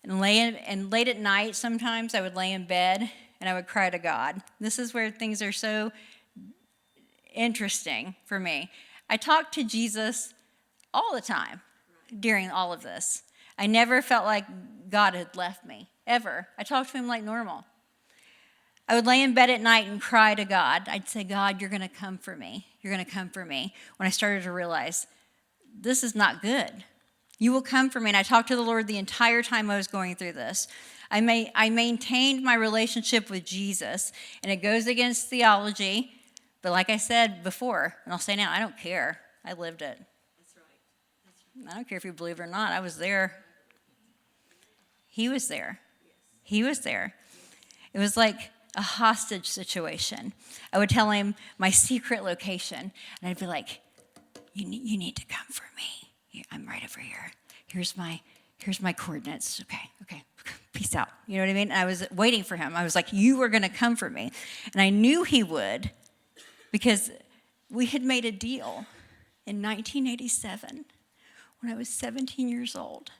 And late at night, sometimes I would lay in bed and I would cry to God. This is where things are so interesting for me. I talked to Jesus all the time during all of this. I never felt like God had left me, ever. I talked to him like normal. I would lay in bed at night and cry to God. I'd say, God, you're going to come for me. You're going to come for me. When I started to realize, this is not good. You will come for me. And I talked to the Lord the entire time I was going through this. I maintained my relationship with Jesus, and it goes against theology. But like I said before, and I'll say now, I don't care. I lived it. That's right. I don't care if you believe it or not. I was there. He was there. He was there. It was like a hostage situation. I would tell him my secret location, and I'd be like, you need to come for me. I'm right over here. Here's my coordinates. Okay, peace out. You know what I mean? And I was waiting for him. I was like, you were going to come for me. And I knew he would, because we had made a deal in 1987 when I was 17 years old.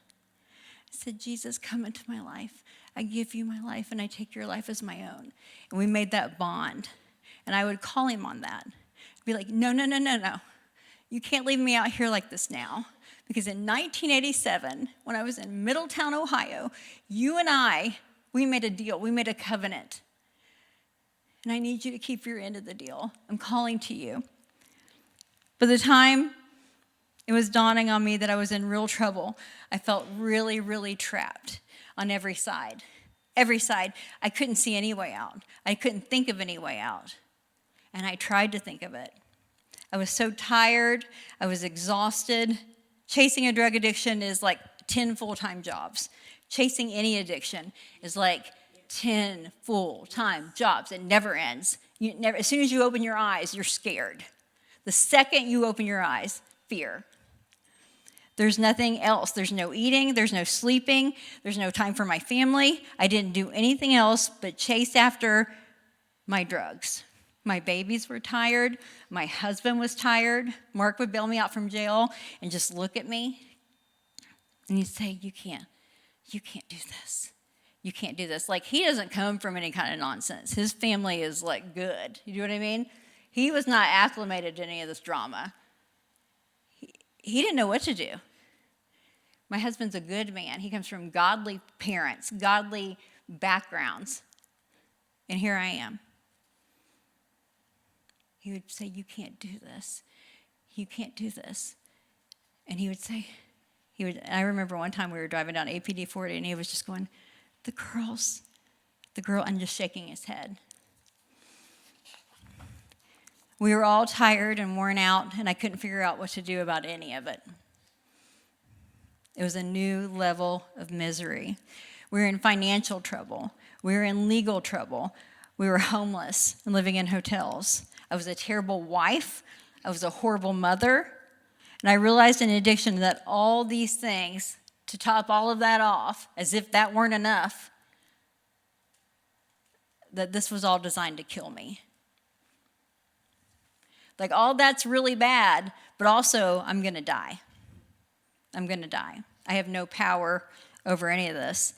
I said, Jesus, come into my life. I give you my life, and I take your life as my own. And we made that bond. And I would call him on that. I'd be like, no. You can't leave me out here like this now. Because in 1987, when I was in Middletown, Ohio, you and I, we made a deal. We made a covenant. And I need you to keep your end of the deal. I'm calling to you. By the time it was dawning on me that I was in real trouble, I felt really, really trapped on every side. Every side. I couldn't see any way out. I couldn't think of any way out. And I tried to think of it. I was so tired. I was exhausted. Chasing a drug addiction is like 10 full-time jobs. Chasing any addiction is like 10 full-time jobs. It never ends. As soon as you open your eyes, you're scared. The second you open your eyes, fear. There's nothing else. There's no eating. There's no sleeping. There's no time for my family. I didn't do anything else but chase after my drugs. My babies were tired. My husband was tired. Mark would bail me out from jail and just look at me. And he'd say, you can't do this. You can't do this. Like, he doesn't come from any kind of nonsense. His family is like good. You know what I mean? He was not acclimated to any of this drama. He didn't know what to do. My husband's a good man. He comes from godly parents, godly backgrounds. And here I am. He would say, you can't do this. You can't do this. And he would say, I remember one time we were driving down APD 40 and he was just going, the girl, and just shaking his head. We were all tired and worn out, and I couldn't figure out what to do about any of it. It was a new level of misery. We were in financial trouble. We were in legal trouble. We were homeless and living in hotels. I was a terrible wife. I was a horrible mother. And I realized in addiction that all these things, to top all of that off, as if that weren't enough, that this was all designed to kill me. Like, all that's really bad, but also I'm going to die. I'm going to die. I have no power over any of this.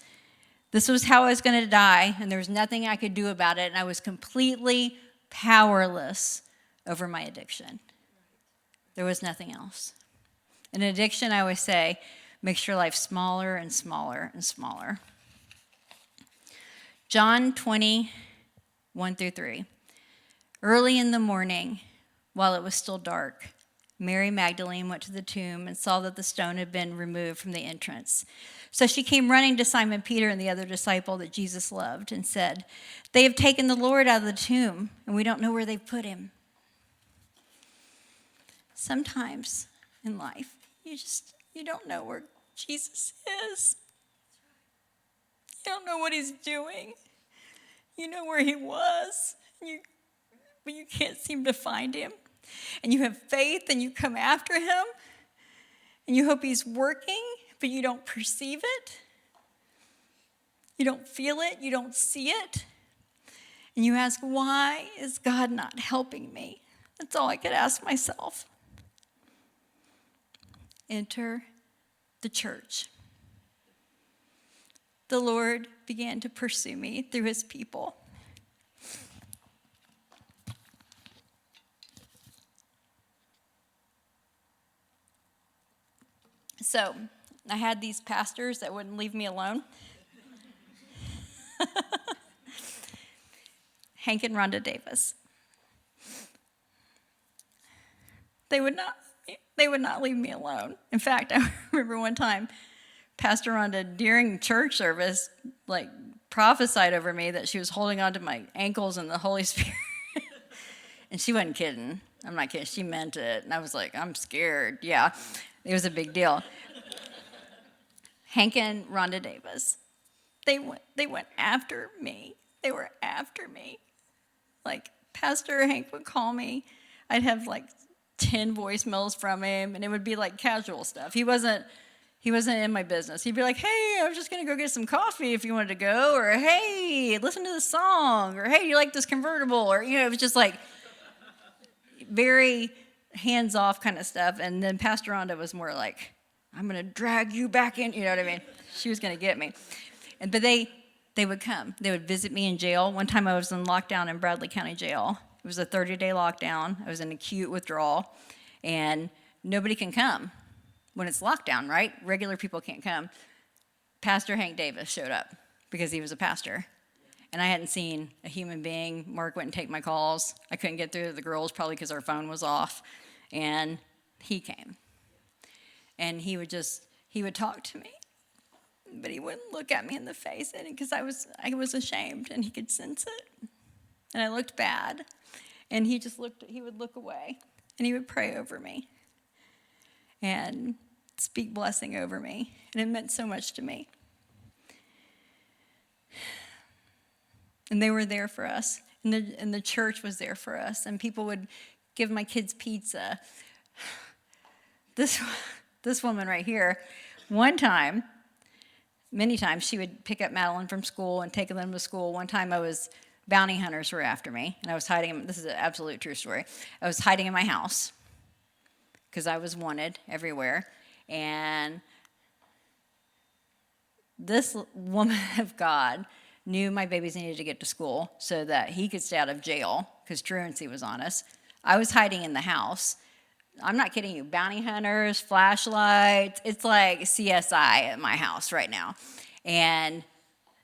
This was how I was going to die, and there was nothing I could do about it, and I was completely powerless over my addiction. There was nothing else. In addiction, I always say, makes your life smaller and smaller and smaller. John 20, 1-3. Early in the morning, while it was still dark, Mary Magdalene went to the tomb and saw that the stone had been removed from the entrance. So she came running to Simon Peter and the other disciple that Jesus loved and said, they have taken the Lord out of the tomb, and we don't know where they've put him. Sometimes in life, you don't know where Jesus is. You don't know what he's doing. You know where he was, but you can't seem to find him. And you have faith and you come after him and you hope he's working, but you don't perceive it. You don't feel it. You don't see it. And you ask, why is God not helping me? That's all I could ask myself. Enter the church. The Lord began to pursue me through his people. So I had these pastors that wouldn't leave me alone. Hank and Rhonda Davis. They would not leave me alone. In fact, I remember one time, Pastor Rhonda, during church service, prophesied over me that she was holding on to my ankles in the Holy Spirit. And she wasn't kidding. I'm not kidding. She meant it. And I was like, I'm scared. Yeah, it was a big deal. Hank and Rhonda Davis, they went after me. They were after me. Pastor Hank would call me. I'd have 10 voicemails from him, and it would be casual stuff. He wasn't in my business. He'd be like, hey, I was just going to go get some coffee if you wanted to go, or hey, listen to this song, or hey, you like this convertible, or, it was just very hands-off kind of stuff. And then Pastor Rhonda was more like, I'm going to drag you back in, you know what I mean? She was going to get me. But they would come. They would visit me in jail. One time I was in lockdown in Bradley County Jail. It was a 30-day lockdown. I was in acute withdrawal, and nobody can come when it's lockdown, right? Regular people can't come. Pastor Hank Davis showed up because he was a pastor, and I hadn't seen a human being. Mark wouldn't take my calls. I couldn't get through to the girls, probably because our phone was off, and he came. And he would talk to me, but he wouldn't look at me in the face, and because I was ashamed, and he could sense it. And I looked bad, and he would look away, and he would pray over me and speak blessing over me, and it meant so much to me. And they were there for us, and the church was there for us, and people would give my kids pizza. This woman right here, many times, she would pick up Madeline from school and take them to school. One time bounty hunters were after me, and I was hiding. This is an absolute true story. I was hiding in my house because I was wanted everywhere. And this woman of God knew my babies needed to get to school so that he could stay out of jail because truancy was on us. I was hiding in the house. I'm not kidding you. Bounty hunters, flashlights. It's like CSI at my house right now. And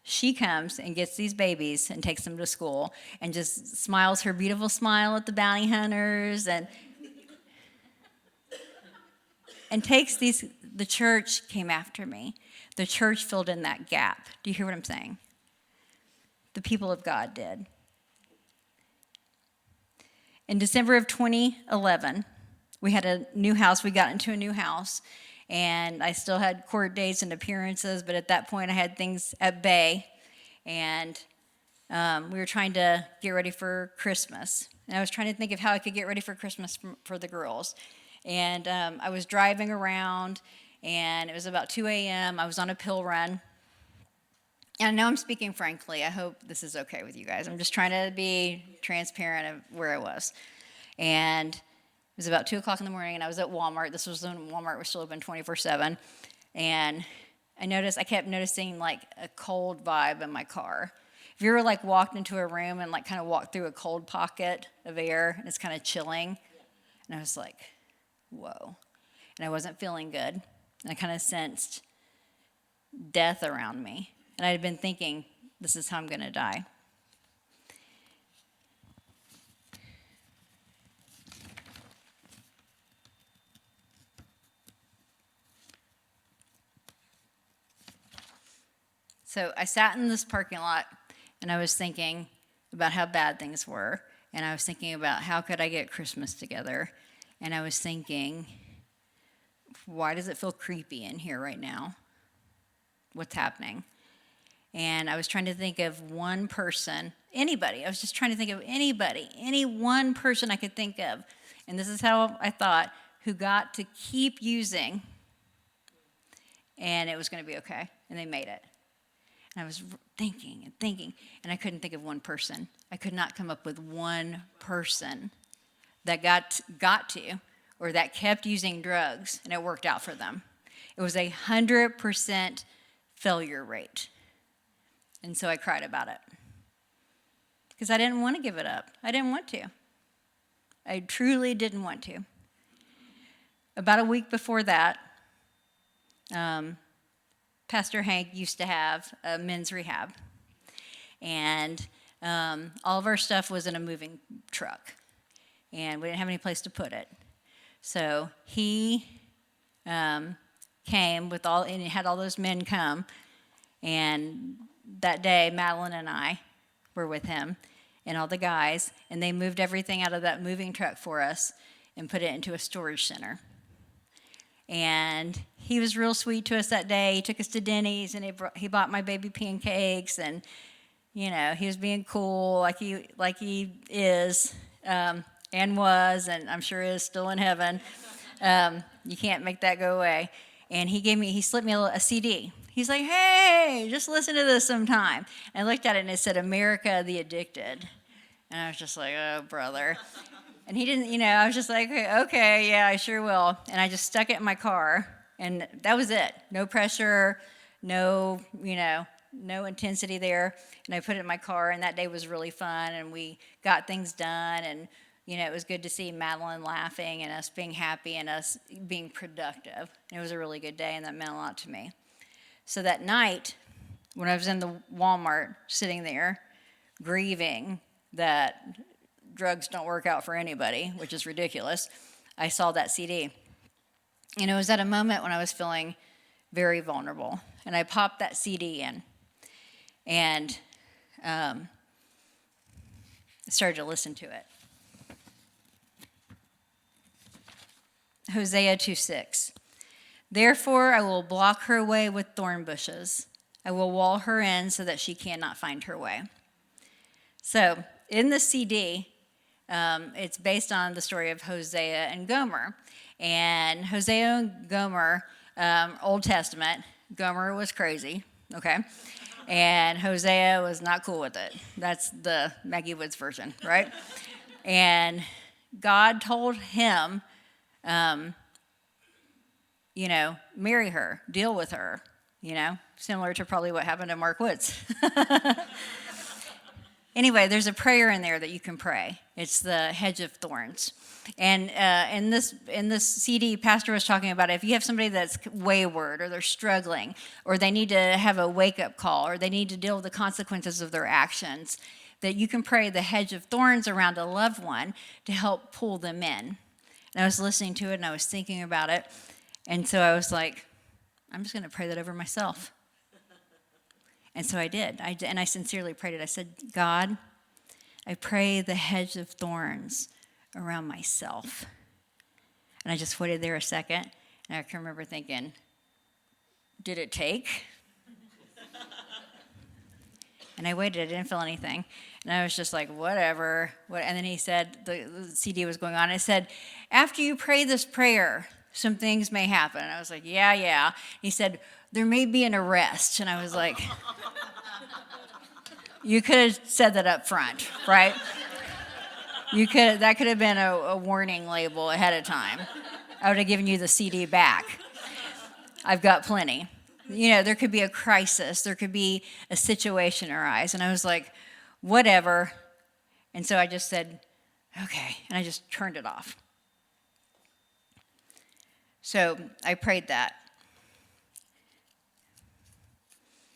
she comes and gets these babies and takes them to school and just smiles her beautiful smile at the bounty hunters and takes these. The church came after me. The church filled in that gap. Do you hear what I'm saying? The people of God did. In December of 2011, we had a new house. We got into a new house, and I still had court dates and appearances, but at that point I had things at bay, and we were trying to get ready for Christmas. And I was trying to think of how I could get ready for Christmas for the girls. And I was driving around, and it was about 2 a.m. I was on a pill run. And I know I'm speaking frankly. I hope this is okay with you guys. I'm just trying to be transparent of where I was. And it was about 2 o'clock in the morning, and I was at Walmart. This was when Walmart was still open 24/7. And I kept noticing a cold vibe in my car. If you ever walked into a room and kind of walked through a cold pocket of air, and it's kind of chilling, and I was like, whoa. And I wasn't feeling good. And I kind of sensed death around me. And I had been thinking, this is how I'm going to die. So I sat in this parking lot, and I was thinking about how bad things were. And I was thinking about how could I get Christmas together. And I was thinking, why does it feel creepy in here right now? What's happening? And I was trying to think of one person, anybody. I was just trying to think of anybody, any one person I could think of. And this is how I thought, who got to keep using, and it was going to be okay. And they made it. And I was thinking and thinking, and I couldn't think of one person. I could not come up with one person that got to, or that kept using drugs, and it worked out for them. It was 100% failure rate. And so I cried about it. Because I didn't want to give it up. I didn't want to. I truly didn't want to. About a week before that, Pastor Hank used to have a men's rehab, and all of our stuff was in a moving truck, and we didn't have any place to put it. So he came with all, and he had all those men come, and that day, Madeline and I were with him, and all the guys, and they moved everything out of that moving truck for us and put it into a storage center. And he was real sweet to us that day. He took us to Denny's, and he bought my baby pancakes, and he was being cool like he is and was, and I'm sure is still in heaven. You can't make that go away. And he slipped me a CD. He's like, "Hey, just listen to this sometime." And I looked at it, and it said "America the Addicted," and I was just like, "Oh, brother." And he didn't, I was just like, okay, yeah, I sure will. And I just stuck it in my car, and that was it. No pressure, no intensity there. And I put it in my car, and that day was really fun, and we got things done, and, it was good to see Madeline laughing and us being happy and us being productive. And it was a really good day, and that meant a lot to me. So that night, when I was in the Walmart sitting there, grieving that drugs don't work out for anybody, which is ridiculous, I saw that CD. And it was at a moment when I was feeling very vulnerable. And I popped that CD in and started to listen to it. Hosea 2:6. "Therefore I will block her way with thorn bushes. I will wall her in so that she cannot find her way." So in the CD, it's based on the story of Hosea and Gomer. And Hosea and Gomer, Old Testament, Gomer was crazy, okay? And Hosea was not cool with it. That's the Maggie Woods version, right? And God told him, marry her, deal with her, similar to probably what happened to Mark Woods. Anyway, there's a prayer in there that you can pray. It's the hedge of thorns. And in this CD, Pastor was talking about if you have somebody that's wayward or they're struggling or they need to have a wake-up call or they need to deal with the consequences of their actions, that you can pray the hedge of thorns around a loved one to help pull them in. And I was listening to it and I was thinking about it. And so I was like, I'm just going to pray that over myself. And so I did. And I sincerely prayed it. I said, God, I pray the hedge of thorns around myself. And I just waited there a second. And I can remember thinking, did it take? And I waited. I didn't feel anything. And I was just like, whatever. And then he said, the CD was going on. It said, after you pray this prayer, some things may happen. And I was like, yeah. He said, there may be an arrest. And I was like, you could have said that up front, right? That could have been a warning label ahead of time. I would have given you the CD back. I've got plenty. There could be a crisis. There could be a situation arise. And I was like, whatever. And so I just said, okay. And I just turned it off. So I prayed that.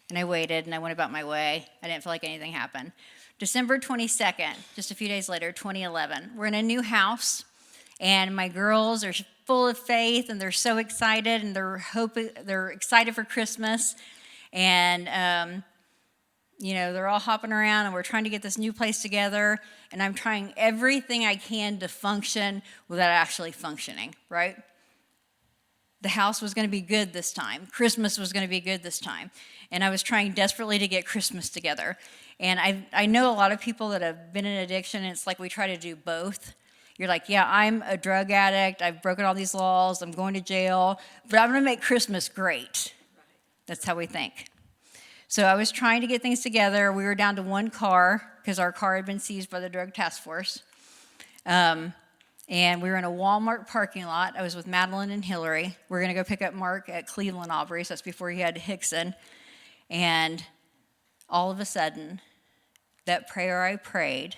And I waited, and I went about my way. I didn't feel like anything happened. December 22nd, just a few days later, 2011, we're in a new house, and my girls are full of faith, and they're so excited, and they're excited for Christmas. And, they're all hopping around, and we're trying to get this new place together, and I'm trying everything I can to function without actually functioning, right? The house was going to be good this time. Christmas was going to be good this time. And I was trying desperately to get Christmas together. And I know a lot of people that have been in addiction, and it's like we try to do both. You're like, yeah, I'm a drug addict. I've broken all these laws. I'm going to jail. But I'm going to make Christmas great. That's how we think. So I was trying to get things together. We were down to one car because our car had been seized by the drug task force. And we were in a Walmart parking lot. I was with Madeline and Hillary. We were going to go pick up Mark at Cleveland Aubrey, so that's before he had Hickson. And all of a sudden, that prayer I prayed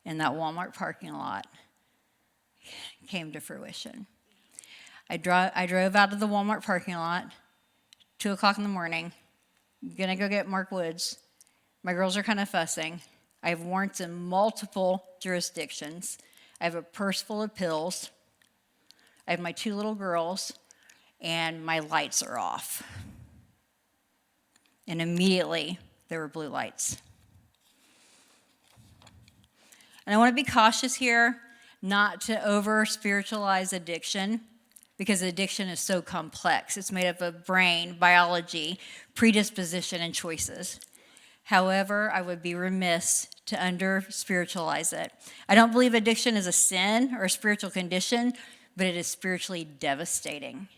in that Walmart parking lot came to fruition. I drove out of the Walmart parking lot 2 o'clock in the morning. I'm going to go get Mark Woods. My girls are kind of fussing. I have warrants in multiple jurisdictions. I have a purse full of pills. I have my 2 little girls, and my lights are off. And immediately, there were blue lights. And I want to be cautious here not to over-spiritualize addiction, because addiction is so complex. It's made up of brain, biology, predisposition, and choices. However, I would be remiss to under-spiritualize it. I don't believe addiction is a sin or a spiritual condition, but it is spiritually devastating.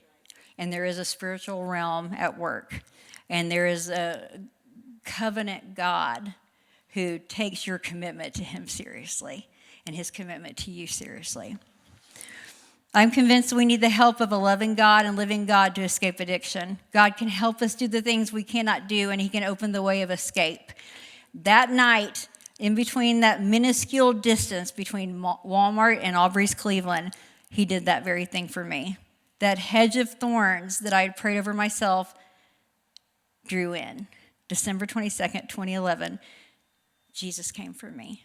And there is a spiritual realm at work. And there is a covenant God who takes your commitment to him seriously and his commitment to you seriously. I'm convinced we need the help of a loving God and living God to escape addiction. God can help us do the things we cannot do, and he can open the way of escape. That night, in between that minuscule distance between Walmart and Aubrey's Cleveland, he did that very thing for me. That hedge of thorns that I had prayed over myself drew in. December 22nd, 2011, Jesus came for me.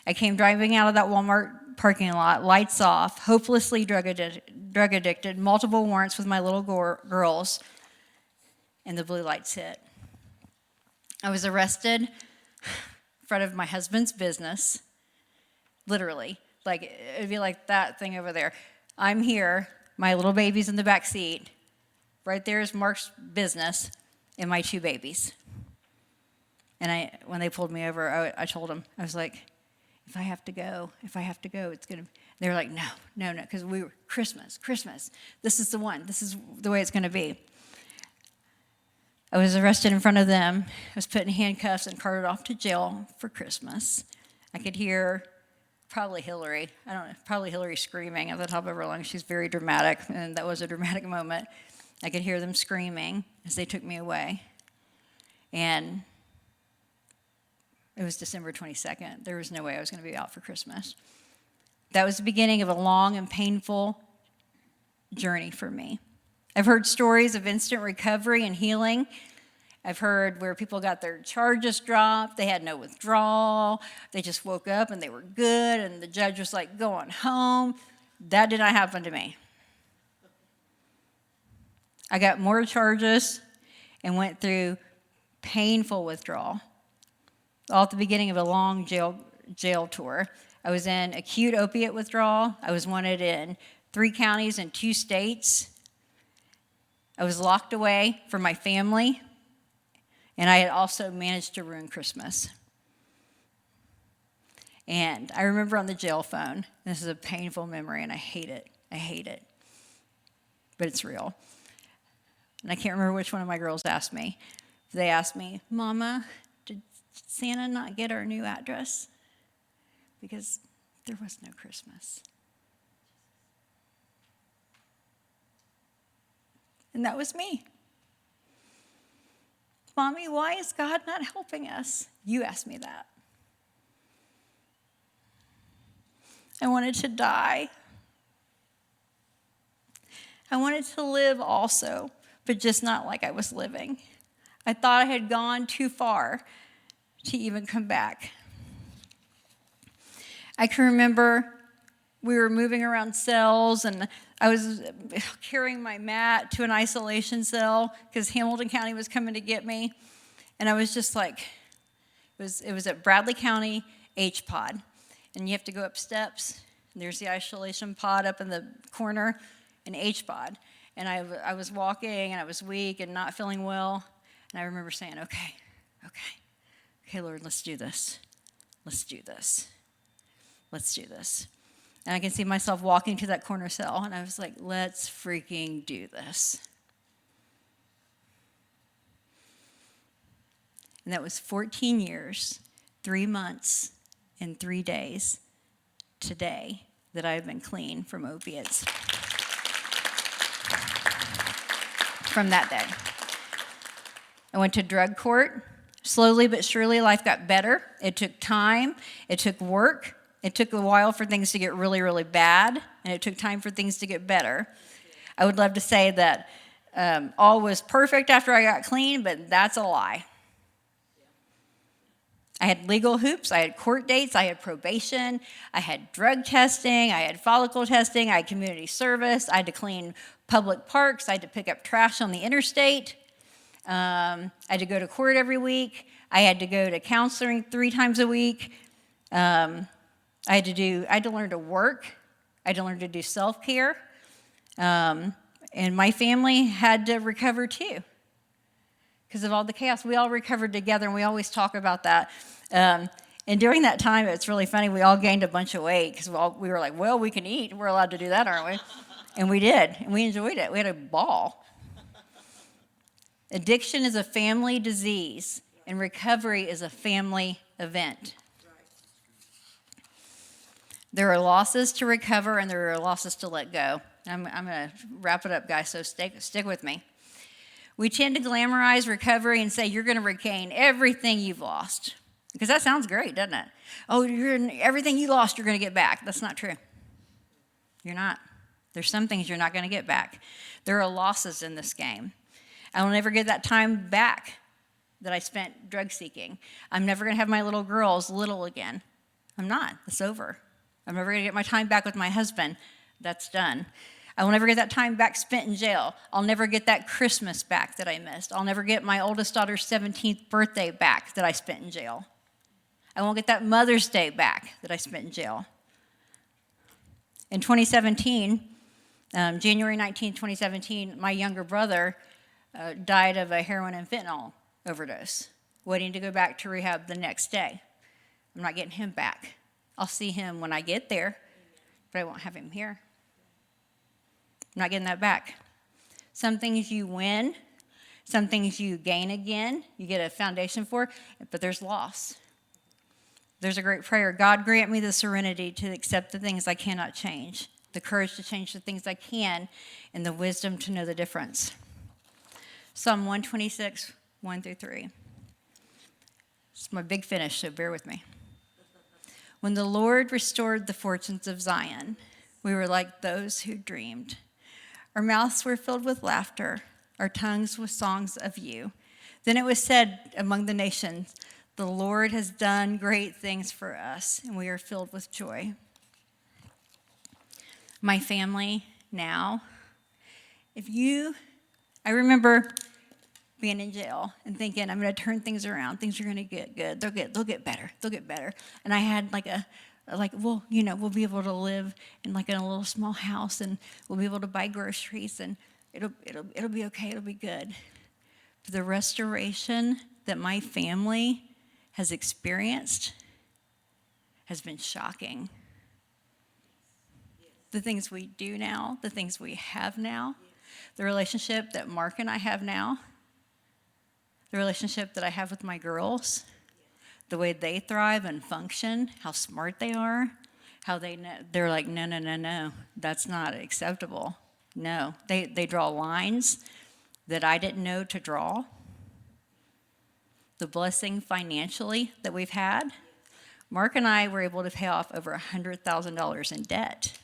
I came driving out of that Walmart parking lot, lights off, hopelessly drug addicted, multiple warrants with my little girls, and the blue lights hit. I was arrested in front of my husband's business, literally. Like, it'd be like that thing over there. I'm here, my little baby's in the back seat. Right there is Mark's business and my 2 babies. And when they pulled me over, I told them, I was like, if I have to go, it's going to, they were like, no, because we were, Christmas. This is the one. This is the way it's going to be. I was arrested in front of them. I was put in handcuffs and carted off to jail for Christmas. I could hear probably Hillary screaming at the top of her lungs. She's very dramatic, and that was a dramatic moment. I could hear them screaming as they took me away. And it was December 22nd. There was no way I was going to be out for Christmas. That was the beginning of a long and painful journey for me. I've heard stories of instant recovery and healing. I've heard where people got their charges dropped. They had no withdrawal. They just woke up and they were good, and the judge was like, go on home. That did not happen to me. I got more charges and went through painful withdrawal, all at the beginning of a long jail tour. I was in acute opiate withdrawal. I was wanted in 3 counties and 2 states. I was locked away from my family, and I had also managed to ruin Christmas. And I remember on the jail phone, this is a painful memory, and I hate it, but it's real. And I can't remember which one of my girls asked me. They asked me, Mama, did Santa not get our new address? Because there was no Christmas. And that was me. Mommy, why is God not helping us? You asked me that. I wanted to die. I wanted to live also, but just not like I was living. I thought I had gone too far to even come back. I can remember we were moving around cells, and I was carrying my mat to an isolation cell because Hamilton County was coming to get me. And I was just like, it was at Bradley County H-Pod. And you have to go up steps, and there's the isolation pod up in the corner, and H-Pod. And I was walking, and I was weak and not feeling well. And I remember saying, okay, Lord, let's do this. And I can see myself walking to that corner cell, and I was like, let's freaking do this. And that was 14 years, 3 months, and 3 days today that I've been clean from opiates. From that day. I went to drug court. Slowly but surely, life got better. It took time. It took work. It took a while for things to get really, really bad, and it took time for things to get better. I would love to say that All was perfect after I got clean, but that's a lie. I had legal hoops, I had court dates, I had probation, I had drug testing, I had follicle testing, I had community service, I had to clean public parks, I had to pick up trash on the interstate, I had to go to court every week, I had to go to counseling 3 times a week, I had to learn to work, I had to learn to do self-care, and my family had to recover too. Because of all the chaos, we all recovered together, and we always talk about that. And during that time, it's really funny, we all gained a bunch of weight, because we were like, well, we can eat. We're allowed to do that, aren't we? And we did, and we enjoyed it. We had a ball. Addiction is a family disease, and recovery is a family event. There are losses to recover, and there are losses to let go. I'm going to wrap it up, guys, so stick with me. We tend to glamorize recovery and say you're going to regain everything you've lost. Because that sounds great, doesn't it? Oh, everything you lost, you're going to get back. That's not true. You're not. There's some things you're not going to get back. There are losses in this game. I will never get that time back that I spent drug seeking. I'm never going to have my little girls little again. I'm not. It's over. I'm never going to get my time back with my husband. That's done. I will never get that time back spent in jail. I'll never get that Christmas back that I missed. I'll never get my oldest daughter's 17th birthday back that I spent in jail. I won't get that Mother's Day back that I spent in jail. In 2017, January 19, 2017, my younger brother died of a heroin and fentanyl overdose, waiting to go back to rehab the next day. I'm not getting him back. I'll see him when I get there, but I won't have him here. I'm not getting that back. Some things you win, some things you gain again, you get a foundation for, but there's loss. There's a great prayer. God, grant me the serenity to accept the things I cannot change, the courage to change the things I can, and the wisdom to know the difference. Psalm 126, 1-3. It's my big finish, so bear with me. When the Lord restored the fortunes of Zion, we were like those who dreamed. Our mouths were filled with laughter, our tongues with songs of you. Then it was said among the nations, the Lord has done great things for us, and we are filled with joy. My family now, I remember being in jail and thinking, I'm going to turn things around. Things are going to get good. They'll get better. And I had we'll be able to live in a little small house, and we'll be able to buy groceries, and it'll be okay. It'll be good. But the restoration that my family has experienced has been shocking. The things we do now, the things we have now, the relationship that Mark and I have now, the relationship that I have with my girls, the way they thrive and function, how smart they are, how they're like, no, that's not acceptable. No, they draw lines that I didn't know to draw. The blessing financially that we've had, Mark and I were able to pay off over $100,000 in debt.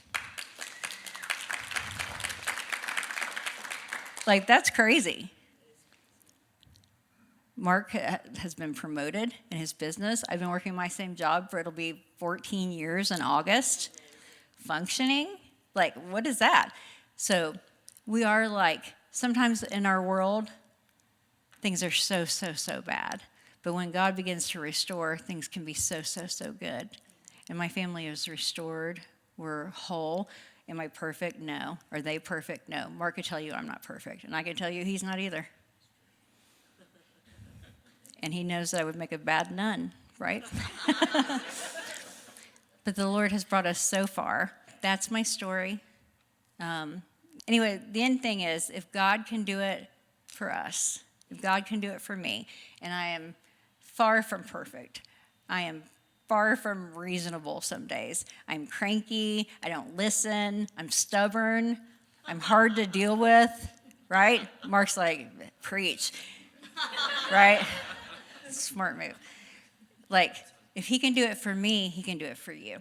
That's crazy. Mark has been promoted in his business. I've been working my same job it'll be 14 years in August. Functioning? What is that? So we are sometimes in our world, things are so bad. But when God begins to restore, things can be so good. And my family is restored. We're whole. Am I perfect? No. Are they perfect? No. Mark could tell you I'm not perfect. And I can tell you he's not either. And he knows that I would make a bad nun, right? But the Lord has brought us so far. That's my story. Anyway, the end thing is, if God can do it for us, if God can do it for me, and I am far from perfect, I am far from reasonable some days. I'm cranky, I don't listen, I'm stubborn, I'm hard to deal with, right? Mark's like, preach, right? Smart move. If he can do it for me, he can do it for you.